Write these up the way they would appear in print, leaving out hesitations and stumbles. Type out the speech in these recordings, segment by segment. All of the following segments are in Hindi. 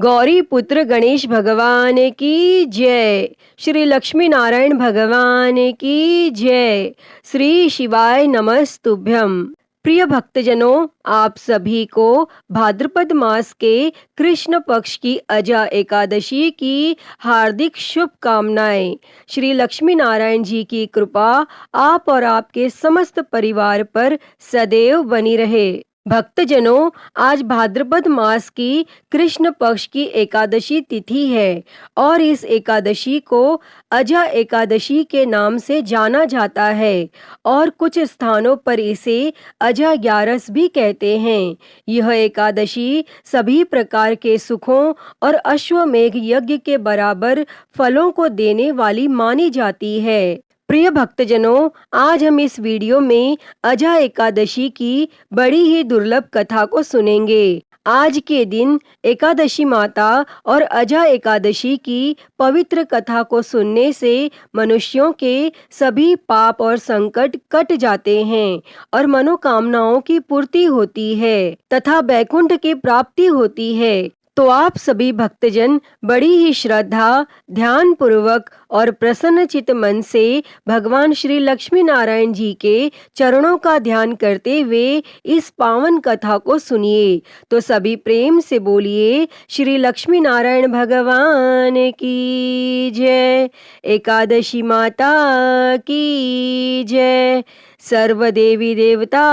गौरी पुत्र गणेश भगवान की जय। श्री लक्ष्मी नारायण भगवान की जय। श्री शिवाय नमस्तुभ्यम। प्रिय भक्तजनों, आप सभी को भाद्रपद मास के कृष्ण पक्ष की अजा एकादशी की हार्दिक शुभकामनाएं। श्री लक्ष्मी नारायण जी की कृपा आप और आपके समस्त परिवार पर सदैव बनी रहे। भक्तजनों, आज भाद्रपद मास की कृष्ण पक्ष की एकादशी तिथि है और इस एकादशी को अजा एकादशी के नाम से जाना जाता है और कुछ स्थानों पर इसे अजा ग्यारस भी कहते हैं। यह एकादशी सभी प्रकार के सुखों और अश्वमेघ यज्ञ के बराबर फलों को देने वाली मानी जाती है। प्रिय भक्तजनों, आज हम इस वीडियो में अजा एकादशी की बड़ी ही दुर्लभ कथा को सुनेंगे। आज के दिन एकादशी माता और अजा एकादशी की पवित्र कथा को सुनने से मनुष्यों के सभी पाप और संकट कट जाते हैं और मनोकामनाओं की पूर्ति होती है तथा बैकुंठ की प्राप्ति होती है। तो आप सभी भक्तजन बड़ी ही श्रद्धा, ध्यान पूर्वक और प्रसन्न चित्त मन से भगवान श्री लक्ष्मी नारायण जी के चरणों का ध्यान करते हुए इस पावन कथा को सुनिए। तो सभी प्रेम से बोलिए, श्री लक्ष्मी नारायण भगवान की जय। एकादशी माता की जय। सर्व देवी देवता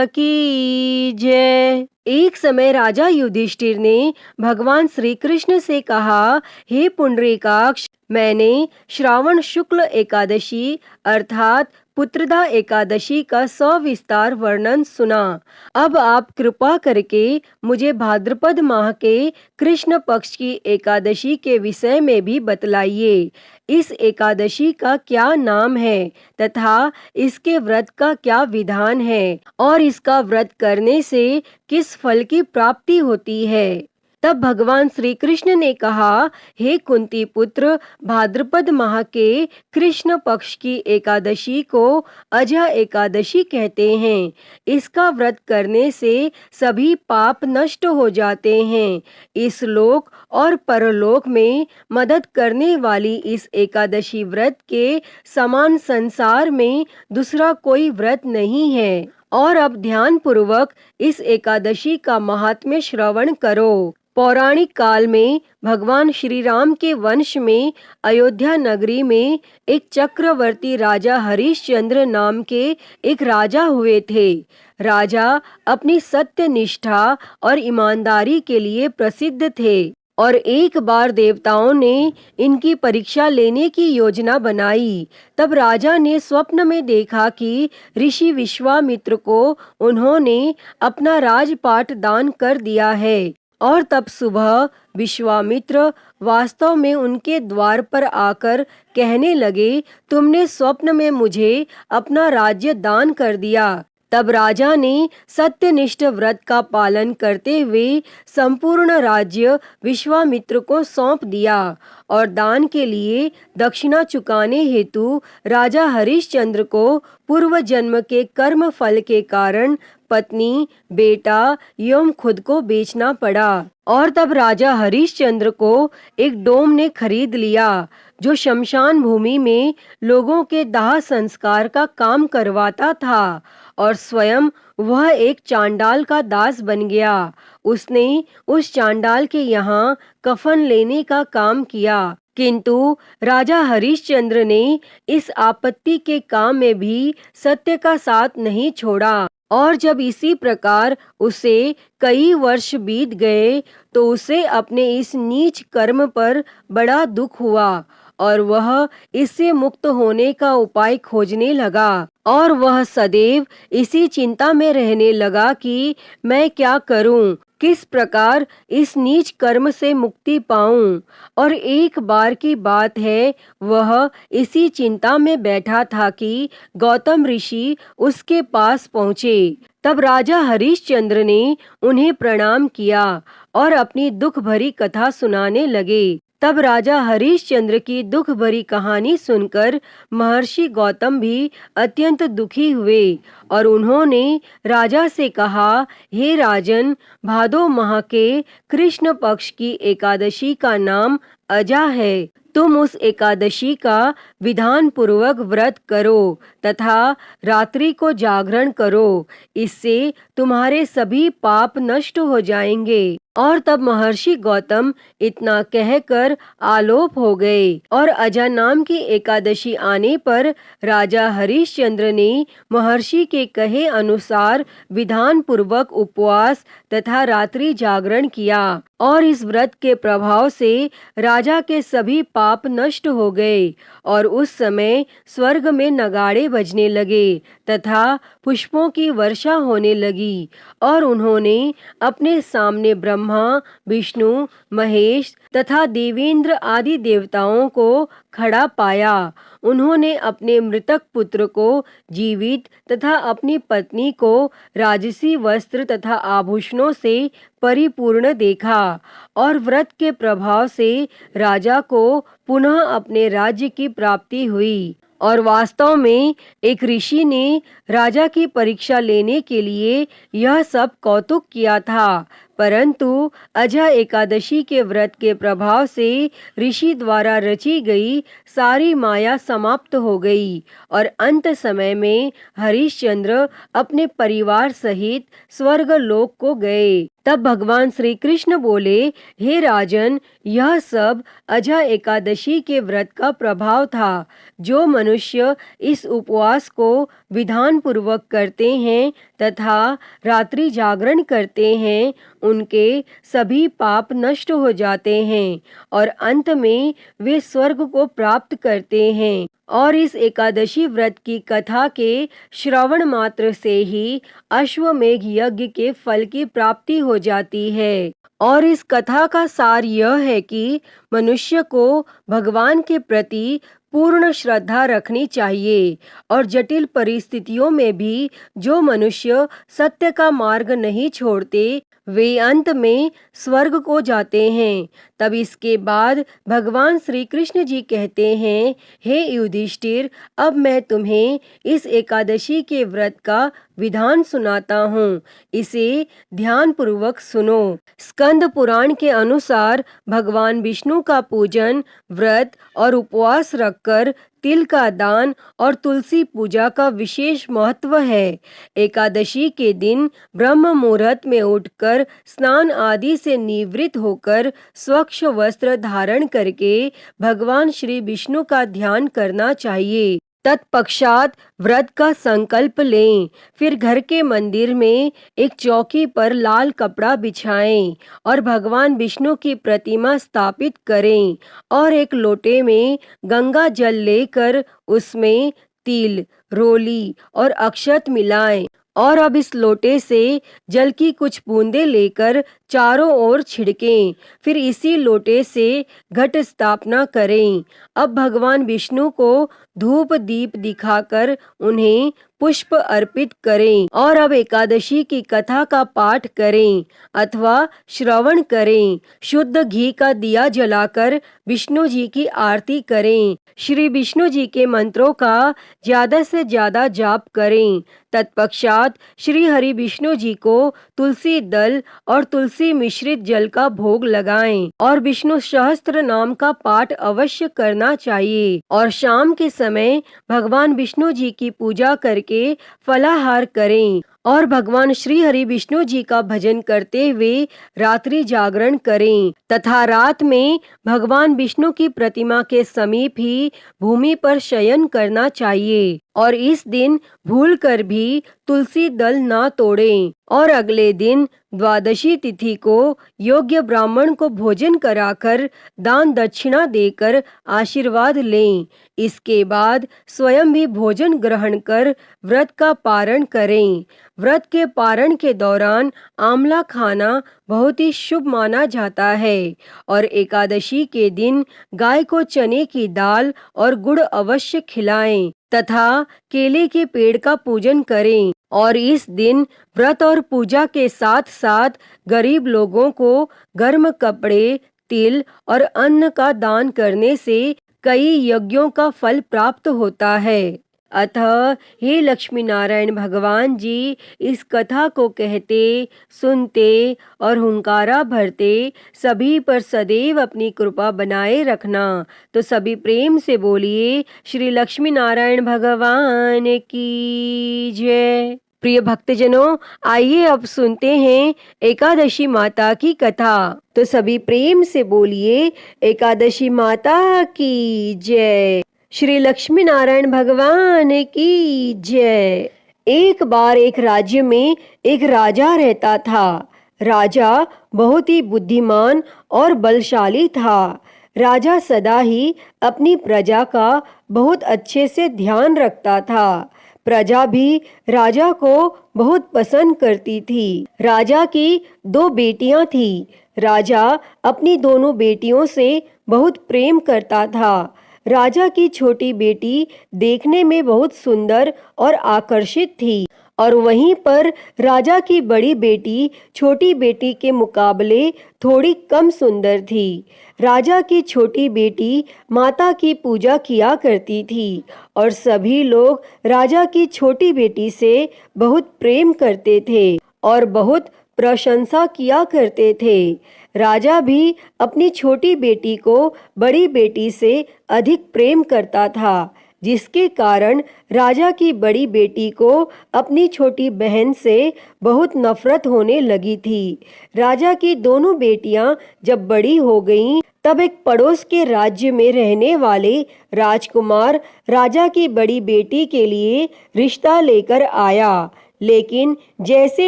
की जय। एक समय राजा युधिष्ठिर ने भगवान श्री कृष्ण से कहा, हे पुंडरीकाक्ष, मैंने श्रावण शुक्ल एकादशी अर्थात पुत्रदा एकादशी का सविस्तार वर्णन सुना। अब आप कृपा करके मुझे भाद्रपद माह के कृष्ण पक्ष की एकादशी के विषय में भी बतलाइए। इस एकादशी का क्या नाम है तथा इसके व्रत का क्या विधान है और इसका व्रत करने से किस फल की प्राप्ति होती है। तब भगवान श्री कृष्ण ने कहा, हे कुंती पुत्र, भाद्रपद माह के कृष्ण पक्ष की एकादशी को अजा एकादशी कहते हैं। इसका व्रत करने से सभी पाप नष्ट हो जाते हैं। इस लोक और परलोक में मदद करने वाली इस एकादशी व्रत के समान संसार में दूसरा कोई व्रत नहीं है। और अब ध्यान पूर्वक इस एकादशी का महात्म्य श्रवण करो। पौराणिक काल में भगवान श्री राम के वंश में अयोध्या नगरी में एक चक्रवर्ती राजा हरिश्चंद्र नाम के एक राजा हुए थे। राजा अपनी सत्य निष्ठा और ईमानदारी के लिए प्रसिद्ध थे और एक बार देवताओं ने इनकी परीक्षा लेने की योजना बनाई। तब राजा ने स्वप्न में देखा कि ऋषि विश्वामित्र को उन्होंने अपना राजपाट दान कर दिया है और तब सुबह विश्वामित्र वास्तव में उनके द्वार पर आकर कहने लगे, तुमने स्वप्न में मुझे अपना राज्य दान कर दिया। तब राजा ने सत्यनिष्ठ व्रत का पालन करते हुए संपूर्ण राज्य विश्वामित्र को सौंप दिया और दान के लिए दक्षिणा चुकाने हेतु राजा हरिश्चंद्र को पूर्व जन्म के कर्म फल के कारण पत्नी, बेटा एवं खुद को बेचना पड़ा। और तब राजा हरिश्चंद्र को एक डोम ने खरीद लिया जो शमशान भूमि में लोगों के दाह संस्कार का काम करवाता था और स्वयं वह एक चांडाल का दास बन गया। उसने उस चांडाल के यहाँ कफन लेने का काम किया, किंतु राजा हरिश्चंद्र ने इस आपत्ति के काम में भी सत्य का साथ नहीं छोड़ा। और जब इसी प्रकार उसे कई वर्ष बीत गए तो उसे अपने इस नीच कर्म पर बड़ा दुख हुआ और वह इससे मुक्त होने का उपाय खोजने लगा और वह सदैव इसी चिंता में रहने लगा कि मैं क्या करूं, किस प्रकार इस नीच कर्म से मुक्ति पाऊं। और एक बार की बात है, वह इसी चिंता में बैठा था कि गौतम ऋषि उसके पास पहुँचे। तब राजा हरिश्चंद्र ने उन्हें प्रणाम किया और अपनी दुख भरी कथा सुनाने लगे। तब राजा हरिश्चंद्र की दुख भरी कहानी सुनकर महर्षि गौतम भी अत्यंत दुखी हुए और उन्होंने राजा से कहा, हे राजन, भादो माह के कृष्ण पक्ष की एकादशी का नाम अजा है। तुम उस एकादशी का विधान पूर्वक व्रत करो तथा रात्रि को जागरण करो, इससे तुम्हारे सभी पाप नष्ट हो जाएंगे। और तब महर्षि गौतम इतना कहकर आलोप हो गए और अजा नाम की एकादशी आने पर राजा हरिश्चंद्र ने महर्षि के कहे अनुसार विधान पूर्वक उपवास तथा रात्रि जागरण किया और इस व्रत के प्रभाव से राजा के सभी पाप नष्ट हो गए और उस समय स्वर्ग में नगाड़े बजने लगे तथा पुष्पों की वर्षा होने लगी और उन्होंने अपने सामने ब्रह्मा, विष्णु, महेश तथा देवेंद्र आदि देवताओं को खड़ा पाया। उन्होंने अपने मृतक पुत्र को जीवित तथा अपनी पत्नी को राजसी वस्त्र तथा आभूषणों से परिपूर्ण देखा और व्रत के प्रभाव से राजा को पुनः अपने राज्य की प्राप्ति हुई। और वास्तव में एक ऋषि ने राजा की परीक्षा लेने के लिए यह सब कौतुक किया था, परंतु अजा एकादशी के व्रत के प्रभाव से ऋषि द्वारा रची गई सारी माया समाप्त हो गई और अंत समय में हरिश्चंद्र अपने परिवार सहित स्वर्ग लोक को गए। तब भगवान श्री कृष्ण बोले, हे राजन, यह सब अजा एकादशी के व्रत का प्रभाव था। जो मनुष्य इस उपवास को विधान पूर्वक करते हैं तथा रात्रि जागरण करते हैं, उनके सभी पाप नष्ट हो जाते हैं और अंत में वे स्वर्ग को प्राप्त करते हैं। और इस एकादशी व्रत की कथा के श्रवण मात्र से ही अश्वमेघ यज्ञ के फल की प्राप्ति हो जाती है। और इस कथा का सार यह है कि मनुष्य को भगवान के प्रति पूर्ण श्रद्धा रखनी चाहिए और जटिल परिस्थितियों में भी जो मनुष्य सत्य का मार्ग नहीं छोड़ते, वे अंत में स्वर्ग को जाते हैं। तब इसके बाद भगवान श्री कृष्ण जी कहते हैं, हे युधिष्ठिर, अब मैं तुम्हें इस एकादशी के व्रत का विधान सुनाता हूँ, इसे ध्यान पूर्वक सुनो। स्कंद पुराण के अनुसार भगवान विष्णु का पूजन, व्रत और उपवास रखकर तिल का दान और तुलसी पूजा का विशेष महत्व है। एकादशी के दिन ब्रह्म मुहूर्त में उठकर स्नान आदि से निवृत्त होकर स्वच्छ वस्त्र धारण करके भगवान श्री विष्णु का ध्यान करना चाहिए। तत्पश्चात व्रत का संकल्प लें। फिर घर के मंदिर में एक चौकी पर लाल कपड़ा बिछाएं और भगवान विष्णु की प्रतिमा स्थापित करें और एक लोटे में गंगा जल लेकर उसमें तिल, रोली और अक्षत मिलाएं और अब इस लोटे से जल की कुछ बूंदें लेकर चारों ओर छिड़कें। फिर इसी लोटे से घट स्थापना करें। अब भगवान विष्णु को धूप दीप दिखाकर उन्हें पुष्प अर्पित करें और अब एकादशी की कथा का पाठ करें अथवा श्रवण करें। शुद्ध घी का दिया जलाकर विष्णु जी की आरती करें। श्री विष्णु जी के मंत्रों का ज्यादा से ज्यादा जाप करें। तत्पश्चात श्री हरि विष्णु जी को तुलसी दल और तुलसी मिश्रित जल का भोग लगाएं और विष्णु सहस्त्र नाम का पाठ अवश्य करना चाहिए और शाम के समय भगवान विष्णु जी की पूजा करके फलाहार करें और भगवान श्री हरि विष्णु जी का भजन करते हुए रात्रि जागरण करें तथा रात में भगवान विष्णु की प्रतिमा के समीप ही भूमि पर शयन करना चाहिए और इस दिन भूलकर भी तुलसी दल ना तोड़ें और अगले दिन द्वादशी तिथि को योग्य ब्राह्मण को भोजन कराकर दान दक्षिणा देकर आशीर्वाद लें। इसके बाद स्वयं भी भोजन ग्रहण कर व्रत का पारण करें। व्रत के पारण के दौरान आंवला खाना बहुत ही शुभ माना जाता है और एकादशी के दिन गाय को चने की दाल और गुड़ अवश्य खिलाएं तथा केले के पेड़ का पूजन करें और इस दिन व्रत और पूजा के साथ साथ गरीब लोगों को गर्म कपड़े, तिल और अन्न का दान करने से कई यज्ञों का फल प्राप्त होता है। अतः हे लक्ष्मी नारायण भगवान जी, इस कथा को कहते, सुनते और हुंकारा भरते सभी पर सदैव अपनी कृपा बनाए रखना। तो सभी प्रेम से बोलिए श्री लक्ष्मी नारायण भगवान की जय। प्रिय भक्तजनों, आइए अब सुनते हैं एकादशी माता की कथा। तो सभी प्रेम से बोलिए एकादशी माता की जय। श्री लक्ष्मी नारायण भगवान की जय। एक बार एक राज्य में एक राजा रहता था। राजा बहुत ही बुद्धिमान और बलशाली था। राजा सदा ही अपनी प्रजा का बहुत अच्छे से ध्यान रखता था। प्रजा भी राजा को बहुत पसंद करती थी। राजा की 2 बेटियां थी। राजा अपनी दोनों बेटियों से बहुत प्रेम करता था। राजा की छोटी बेटी देखने में बहुत सुंदर और आकर्षित थी और वहीं पर राजा की बड़ी बेटी छोटी बेटी के मुकाबले थोड़ी कम सुंदर थी। राजा की छोटी बेटी माता की पूजा किया करती थी और सभी लोग राजा की छोटी बेटी से बहुत प्रेम करते थे और बहुत प्रशंसा किया करते थे। राजा भी अपनी छोटी बेटी को बड़ी बेटी से अधिक प्रेम करता था, जिसके कारण राजा की बड़ी बेटी को अपनी छोटी बहन से बहुत नफरत होने लगी थी। राजा की दोनों बेटियां जब बड़ी हो गईं, तब एक पड़ोस के राज्य में रहने वाले राजकुमार राजा की बड़ी बेटी के लिए रिश्ता लेकर आया। लेकिन जैसे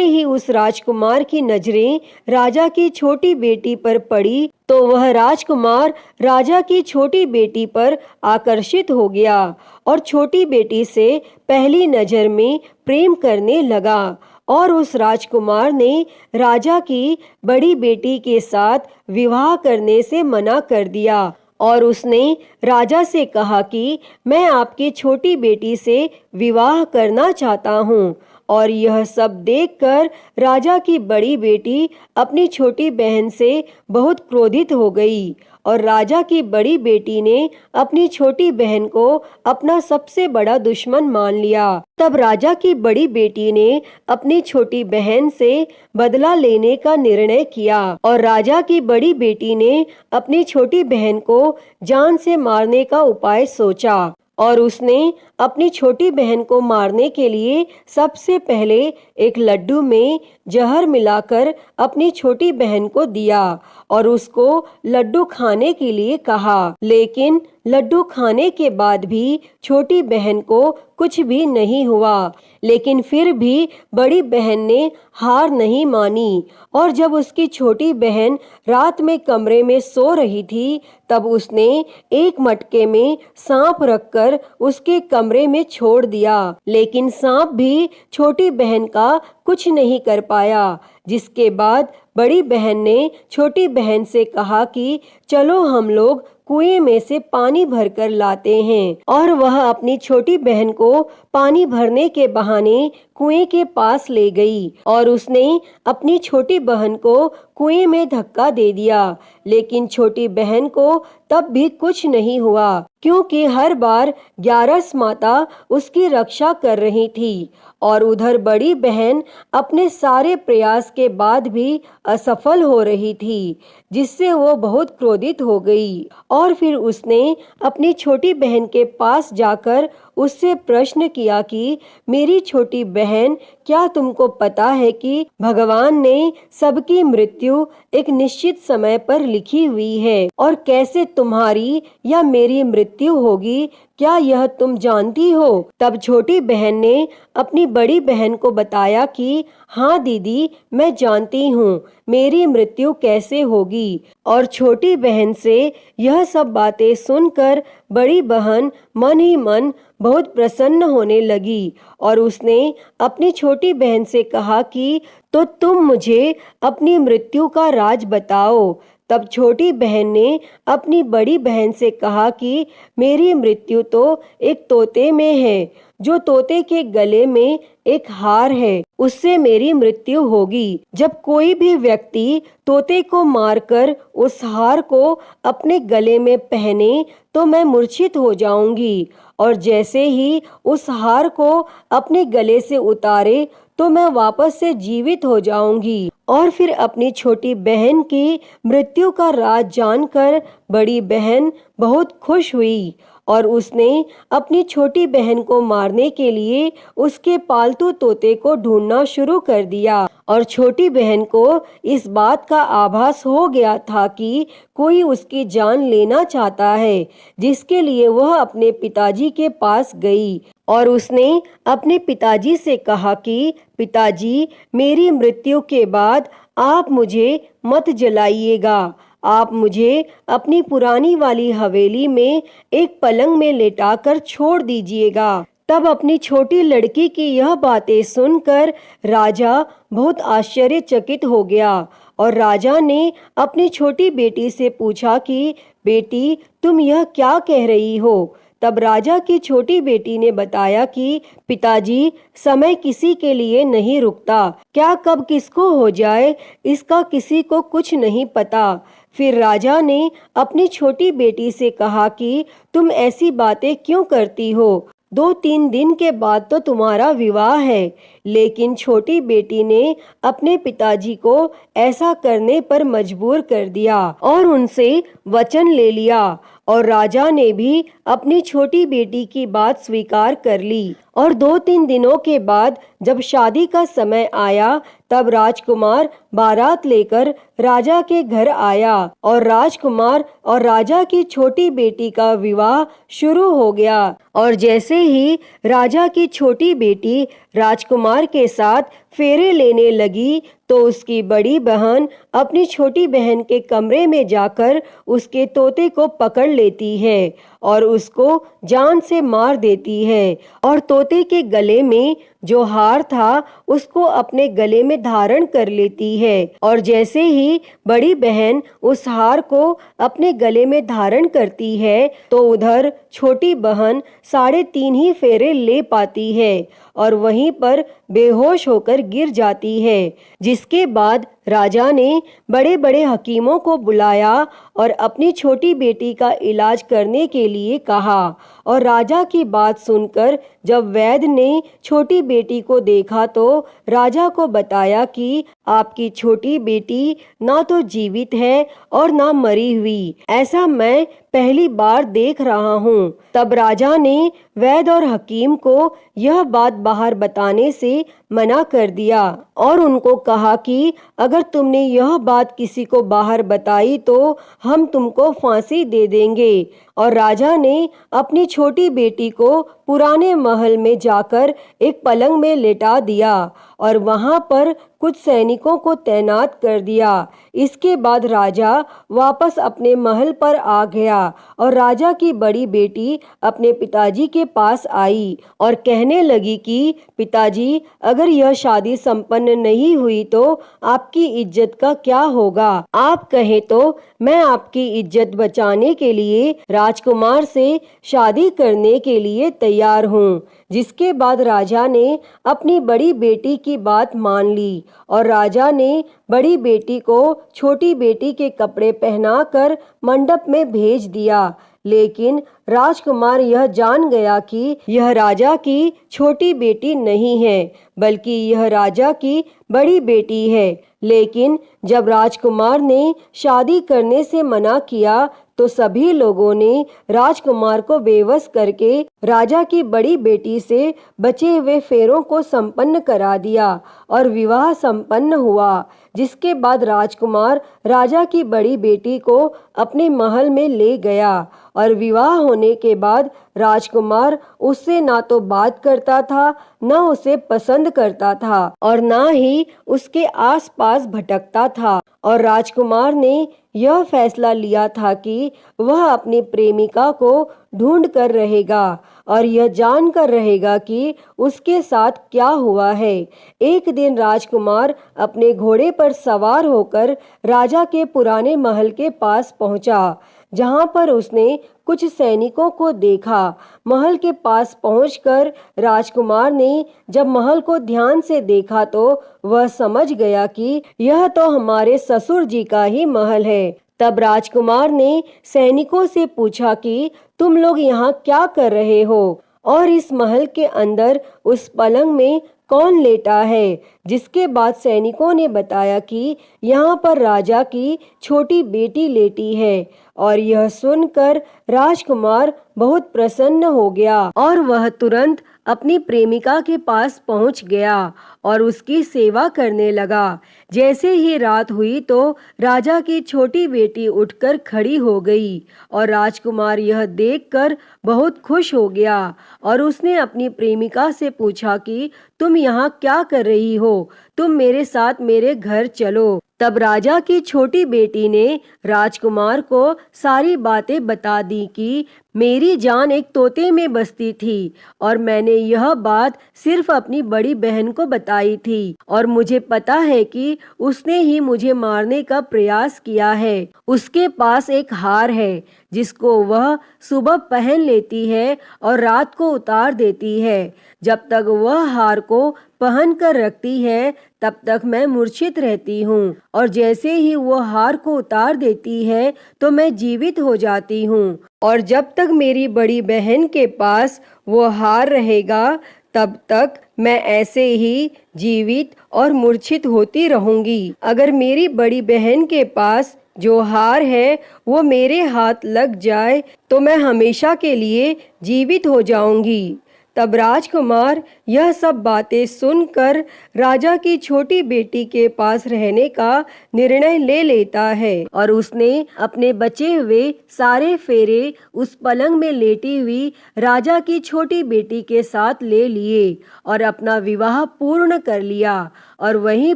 ही उस राजकुमार की नजरें राजा की छोटी बेटी पर पड़ी, तो वह राजकुमार राजा की छोटी बेटी पर आकर्षित हो गया और छोटी बेटी से पहली नजर में प्रेम करने लगा। और उस राजकुमार ने राजा की बड़ी बेटी के साथ विवाह करने से मना कर दिया और उसने राजा से कहा कि मैं आपकी छोटी बेटी से विवाह करना चाहता हूँ। और यह सब देखकर राजा की बड़ी बेटी अपनी छोटी बहन से बहुत क्रोधित हो गई और राजा की बड़ी बेटी ने अपनी छोटी बहन को अपना सबसे बड़ा दुश्मन मान लिया। तब राजा की बड़ी बेटी ने अपनी छोटी बहन से बदला लेने का निर्णय किया और राजा की बड़ी बेटी ने अपनी छोटी बहन को जान से मारने का उपाय सोचा और उसने अपनी छोटी बहन को मारने के लिए सबसे पहले एक लड्डू में जहर मिलाकर अपनी छोटी बहन को दिया और उसको लड्डू खाने के लिए कहा। लेकिन लड्डू खाने के बाद भी छोटी बहन को कुछ भी नहीं हुआ। लेकिन फिर भी बड़ी बहन ने हार नहीं मानी और जब उसकी छोटी बहन रात में कमरे में सो रही थी, तब उसने एक मटके में सांप रखकर उसके कमरे में छोड़ दिया। लेकिन सांप भी छोटी बहन का कुछ नहीं कर पाया। जिसके बाद बड़ी बहन ने छोटी बहन से कहा कि चलो हम लोग कुएं में से पानी भरकर लाते हैं। और वह अपनी छोटी बहन को पानी भरने के बहाने कुएं के पास ले गई और उसने अपनी छोटी बहन को कुएं में धक्का दे दिया। लेकिन छोटी बहन को तब भी कुछ नहीं हुआ, क्योंकि हर बार ग्यारस माता उसकी रक्षा कर रही थी और उधर बड़ी बहन अपने सारे प्रयास के बाद भी असफल हो रही थी, जिससे वो बहुत क्रोधित हो गई। और फिर उसने अपनी छोटी बहन के पास जाकर उससे प्रश्न किया कि मेरी छोटी बहन, क्या तुमको पता है कि भगवान ने सबकी मृत्यु एक निश्चित समय पर लिखी हुई है और कैसे तुम्हारी या मेरी मृत्यु होगी, क्या यह तुम जानती हो? तब छोटी बहन ने अपनी बड़ी बहन को बताया कि हाँ दीदी, मैं जानती हूँ मेरी मृत्यु कैसे होगी। और छोटी बहन से यह सब बातें सुनकर बड़ी बहन मन ही मन बहुत प्रसन्न होने लगी और उसने अपनी छोटी बहन से कहा कि तो तुम मुझे अपनी मृत्यु का राज बताओ। तब छोटी बहन ने अपनी बड़ी बहन से कहा कि मेरी मृत्यु तो एक तोते में है, जो तोते के गले में एक हार है, उससे मेरी मृत्यु होगी। जब कोई भी व्यक्ति तोते को मारकर उस हार को अपने गले में पहने तो मैं मूर्छित हो जाऊंगी, और जैसे ही उस हार को अपने गले से उतारे तो मैं वापस से जीवित हो जाऊंगी। और फिर अपनी छोटी बहन की मृत्यु का राज जानकर बड़ी बहन बहुत खुश हुई और उसने अपनी छोटी बहन को मारने के लिए उसके पालतू तोते को ढूंढना शुरू कर दिया। और छोटी बहन को इस बात का आभास हो गया था कि कोई उसकी जान लेना चाहता है, जिसके लिए वह अपने पिताजी के पास गई और उसने अपने पिताजी से कहा कि पिताजी, मेरी मृत्यु के बाद आप मुझे मत जलाइएगा, आप मुझे अपनी पुरानी वाली हवेली में एक पलंग में लेटाकर छोड़ दीजिएगा। तब अपनी छोटी लड़की की यह बातें सुनकर राजा बहुत आश्चर्यचकित हो गया और राजा ने अपनी छोटी बेटी से पूछा कि बेटी, तुम यह क्या कह रही हो? तब राजा की छोटी बेटी ने बताया कि पिताजी, समय किसी के लिए नहीं रुकता, क्या कब किसको हो जाए इसका किसी को कुछ नहीं पता। फिर राजा ने अपनी छोटी बेटी से कहा कि तुम ऐसी बातें क्यों करती हो? 2-3 दिन के बाद तो तुम्हारा विवाह है। लेकिन छोटी बेटी ने अपने पिताजी को ऐसा करने पर मजबूर कर दिया और उनसे वचन ले लिया, और राजा ने भी अपनी छोटी बेटी की बात स्वीकार कर ली। और 2-3 दिनों के बाद जब शादी का समय आया तब राजकुमार बारात लेकर राजा के घर आया और राजकुमार और राजा की छोटी बेटी का विवाह शुरू हो गया। और जैसे ही राजा की छोटी बेटी राजकुमार के साथ फेरे लेने लगी तो उसकी बड़ी बहन अपनी छोटी बहन के कमरे में जाकर उसके तोते को पकड़ लेती है और उसको जान से मार देती है, और तोते के गले में जो हार था उसको अपने गले में धारण कर लेती है। और जैसे ही बड़ी बहन उस हार को अपने गले में धारण करती है तो उधर छोटी बहन 3.5 ही फेरे ले पाती है और वहीं पर बेहोश होकर गिर जाती है। जिसके बाद राजा ने बड़े बड़े हकीमों को बुलाया और अपनी छोटी बेटी का इलाज करने के लिए कहा। और राजा की बात सुनकर जब वैद्य ने छोटी बेटी को देखा तो राजा को बताया कि आपकी छोटी बेटी ना तो जीवित है और ना मरी हुई, ऐसा मैं पहली बार देख रहा हूँ। तब राजा ने वैद्य और हकीम को यह बात बाहर बताने से मना कर दिया और उनको कहा कि अगर तुमने यह बात किसी को बाहर बताई तो हम तुमको फांसी दे देंगे। और राजा ने अपनी छोटी बेटी को पुराने महल में जाकर एक पलंग में लेटा दिया और वहां पर कुछ सैनिकों को तैनात कर दिया। इसके बाद राजा वापस अपने महल पर आ गया और राजा की बड़ी बेटी अपने पिताजी के पास आई और कहने लगी कि पिताजी, अगर यह शादी संपन्न नहीं हुई तो आपकी इज्जत का क्या होगा? आप कहें तो मैं आपकी इज्जत बचाने के लिए राजकुमार से शादी करने के लिए तैयार हूँ। जिसके बाद राजा ने अपनी बड़ी बेटी की बात मान ली और राजा ने बड़ी बेटी को छोटी बेटी के कपड़े पहनाकर मंडप में भेज दिया। लेकिन राजकुमार यह जान गया कि यह राजा की छोटी बेटी नहीं है, बल्कि यह राजा की बड़ी बेटी है। लेकिन जब राजकुमार ने शादी करने से मना किया तो सभी लोगों ने राजकुमार को बेवश करके राजा की बड़ी बेटी से बचे हुए फेरों को संपन्न करा दिया और विवाह संपन्न हुआ। जिसके बाद राजकुमार राजा की बड़ी बेटी को अपने महल में ले गया और विवाह होने के बाद राजकुमार उससे ना तो बात करता था, न उसे पसंद करता था और ना ही उसके आसपास भटकता था। और राजकुमार ने यह फैसला लिया था कि वह अपनी प्रेमिका को ढूंढ कर रहेगा और यह जान कर रहेगा कि उसके साथ क्या हुआ है। एक दिन राजकुमार अपने घोड़े पर सवार होकर राजा के पुराने महल के पास पहुंचा, जहां पर उसने कुछ सैनिकों को देखा। महल के पास पहुंचकर राजकुमार ने जब महल को ध्यान से देखा तो वह समझ गया कि यह तो हमारे ससुर जी का ही महल है। तब राजकुमार ने सैनिकों से पूछा कि तुम लोग यहाँ क्या कर रहे हो और इस महल के अंदर उस पलंग में कौन लेटा है। जिसके बाद सैनिकों ने बताया कि यहाँ पर राजा की छोटी बेटी लेटी है। और यह सुनकर राजकुमार बहुत प्रसन्न हो गया और वह तुरंत अपनी प्रेमिका के पास पहुंच गया और उसकी सेवा करने लगा। जैसे ही रात हुई तो राजा की छोटी बेटी उठकर खड़ी हो गई और राजकुमार यह देखकर बहुत खुश हो गया और उसने अपनी प्रेमिका से पूछा कि तुम यहाँ क्या कर रही हो, तुम मेरे साथ मेरे घर चलो। तब राजा की छोटी बेटी ने राजकुमार को सारी बातें बता दी कि मेरी जान एक तोते में बसती थी और मैंने यह बात सिर्फ अपनी बड़ी बहन को बताई थी और मुझे पता है कि उसने ही मुझे मारने का प्रयास किया है। उसके पास एक हार है जिसको वह सुबह पहन लेती है और रात को उतार देती है। जब तक वह हार को पहन कर रखती है तब तक मैं मूर्छित रहती हूँ और जैसे ही वो हार को उतार देती है तो मैं जीवित हो जाती हूँ और जब तक मेरी बड़ी बहन के पास वो हार रहेगा तब तक मैं ऐसे ही जीवित और मूर्छित होती रहूंगी। अगर मेरी बड़ी बहन के पास जो हार है वो मेरे हाथ लग जाए तो मैं हमेशा के लिए जीवित हो जाऊंगी। तब राजकुमार यह सब बातें सुनकर राजा की छोटी बेटी के पास रहने का निर्णय ले लेता है और उसने अपने बचे हुए सारे फेरे उस पलंग में लेटी हुई राजा की छोटी बेटी के साथ ले लिए और अपना विवाह पूर्ण कर लिया और वहीं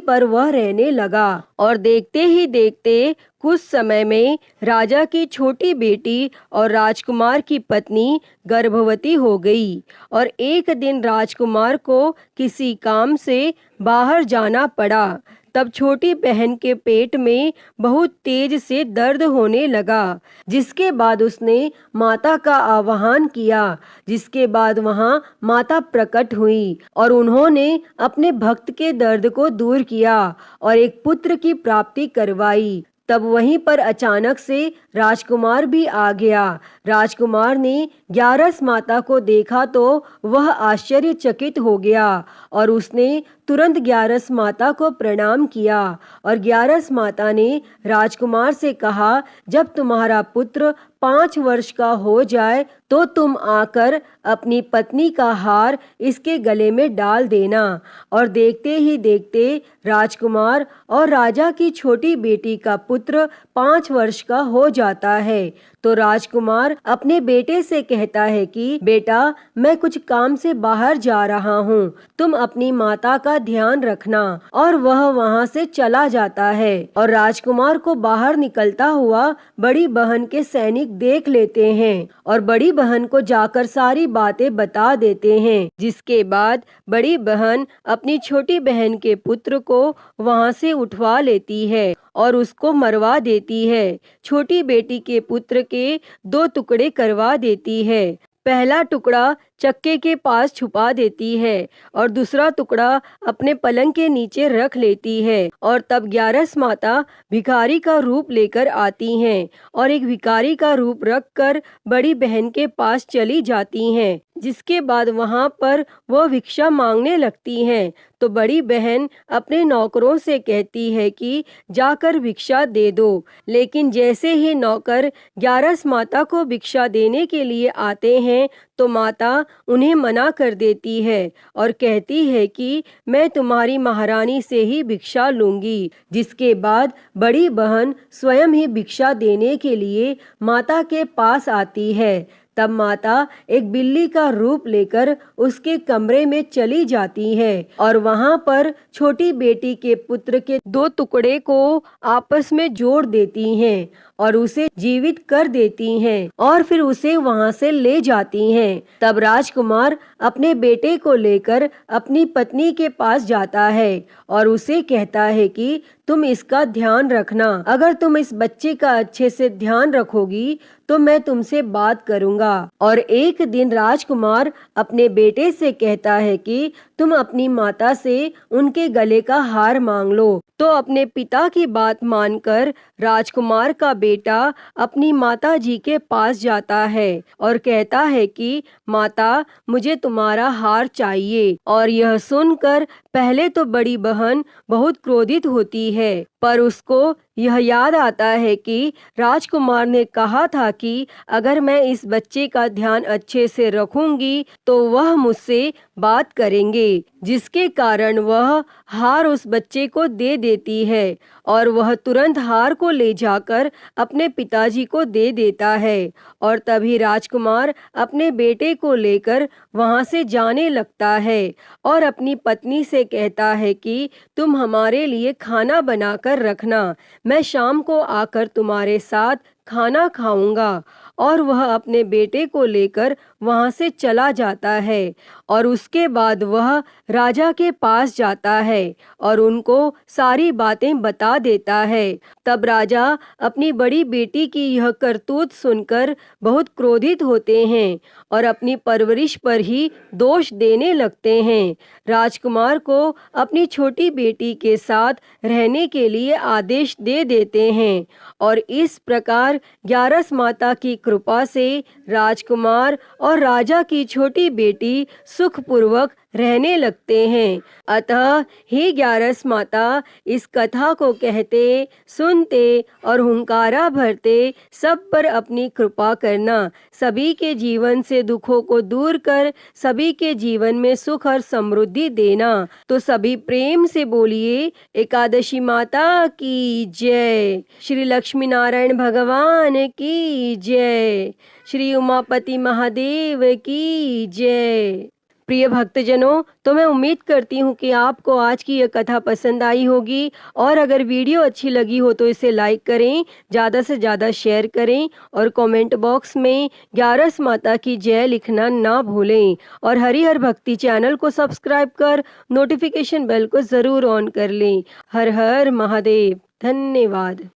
पर वह रहने लगा। और देखते ही देखते कुछ समय में राजा की छोटी बेटी और राजकुमार की पत्नी गर्भवती हो गई और एक दिन राजकुमार को किसी काम से बाहर जाना पड़ा। तब छोटी बहन के पेट में बहुत तेज से दर्द होने लगा, जिसके बाद उसने माता का आह्वान किया। जिसके बाद वहां माता प्रकट हुई और उन्होंने अपने भक्त के दर्द को दूर किया और एक पुत्र की प्राप्ति करवाई। तब वहीं पर अचानक से राजकुमार भी आ गया। राजकुमार ने ग्यारस माता को देखा तो वह आश्चर्यचकित हो गया और उसने तुरंत ग्यारस माता को प्रणाम किया और ग्यारस माता ने राजकुमार से कहा, जब तुम्हारा पुत्र 5 वर्ष का हो जाए तो तुम आकर अपनी पत्नी का हार इसके गले में डाल देना। और देखते ही देखते राजकुमार और राजा की छोटी बेटी का पुत्र 5 वर्ष का हो जाता है। तो राजकुमार अपने बेटे से कहता है कि बेटा, मैं कुछ काम से बाहर जा रहा हूँ, तुम अपनी माता का ध्यान रखना। और वह वहाँ से चला जाता है और राजकुमार को बाहर निकलता हुआ बड़ी बहन के सैनिक देख लेते हैं और बड़ी बहन को जाकर सारी बातें बता देते हैं। जिसके बाद बड़ी बहन अपनी छोटी बहन के पुत्र को वहाँ से उठवा लेती है और उसको मरवा देती है। छोटी बेटी के पुत्र के 2 टुकड़े करवा देती है। पहला टुकड़ा चक्के के पास छुपा देती है और दूसरा टुकड़ा अपने पलंग के नीचे रख लेती है। और तब ग्यारस माता भिखारी का रूप लेकर आती हैं और एक भिखारी का रूप रखकर बड़ी बहन के पास चली जाती हैं। जिसके बाद वहां पर वह भिक्षा मांगने लगती हैं। तो बड़ी बहन अपने नौकरों से कहती है कि जाकर भिक्षा दे दो। लेकिन जैसे ही नौकर ग्यारस माता को भिक्षा देने के लिए आते हैं तो माता उन्हें मना कर देती है और कहती है कि मैं तुम्हारी महारानी से ही भिक्षा लूंगी। जिसके बाद बड़ी बहन स्वयं ही भिक्षा देने के लिए माता के पास आती है। तब माता एक बिल्ली का रूप लेकर उसके कमरे में चली जाती है और वहाँ पर छोटी बेटी के पुत्र के 2 टुकड़े को आपस में जोड़ देती हैं और उसे जीवित कर देती हैं और फिर उसे वहाँ से ले जाती हैं। तब राजकुमार अपने बेटे को लेकर अपनी पत्नी के पास जाता है और उसे कहता है कि तुम इसका ध्यान रखना। अगर तुम इस बच्चे का अच्छे से ध्यान रखोगी तो मैं तुमसे बात करूंगा। और एक दिन राजकुमार अपने बेटे से कहता है कि तुम अपनी माता से उनके गले का हार मांग लो। तो अपने पिता की बात मानकर राजकुमार का बेटा अपनी माता जी के पास जाता है और कहता है कि माता, मुझे तुम्हारा हार चाहिए। और यह सुनकर पहले तो बड़ी बहन बहुत क्रोधित होती है, पर उसको यह याद आता है कि राजकुमार ने कहा था कि अगर मैं इस बच्चे का ध्यान अच्छे से रखूंगी तो वह मुझसे बात करेंगे, जिसके कारण वह हार उस बच्चे को दे देती है और वह तुरंत हार को ले जाकर अपने पिताजी को दे देता है। और तभी राजकुमार अपने बेटे को लेकर वहां से जाने लगता है और अपनी पत्नी से कहता है कि तुम हमारे लिए खाना बनाकर रखना, मैं शाम को आकर तुम्हारे साथ खाना खाऊंगा। और वह अपने बेटे को लेकर वहां से चला जाता है और उसके बाद वह राजा के पास जाता है और उनको सारी बातें बता देता है। तब राजा अपनी बड़ी बेटी की यह करतूत सुनकर बहुत क्रोधित होते हैं और अपनी परवरिश पर ही दोष देने लगते हैं। राजकुमार को अपनी छोटी बेटी के साथ रहने के लिए आदेश दे देते हैं और इस प्रकार 11 माता की कृपा से राजकुमार और राजा की छोटी बेटी सुखपूर्वक रहने लगते हैं। अतः हे 11 माता, इस कथा को कहते, सुनते और हुंकारा भरते सब पर अपनी कृपा करना। सभी के जीवन से दुखों को दूर कर सभी के जीवन में सुख और समृद्धि देना। तो सभी प्रेम से बोलिए एकादशी माता की जय, श्री लक्ष्मी नारायण भगवान की जय, श्री उमापति महादेव की जय। प्रिय भक्तजनों, तो मैं उम्मीद करती हूँ कि आपको आज की यह कथा पसंद आई होगी और अगर वीडियो अच्छी लगी हो तो इसे लाइक करें, ज़्यादा से ज़्यादा शेयर करें और कमेंट बॉक्स में 11 माता की जय लिखना ना भूलें और हरिहर भक्ति चैनल को सब्सक्राइब कर नोटिफिकेशन बेल को ज़रूर ऑन कर लें। हर हर महादेव। धन्यवाद।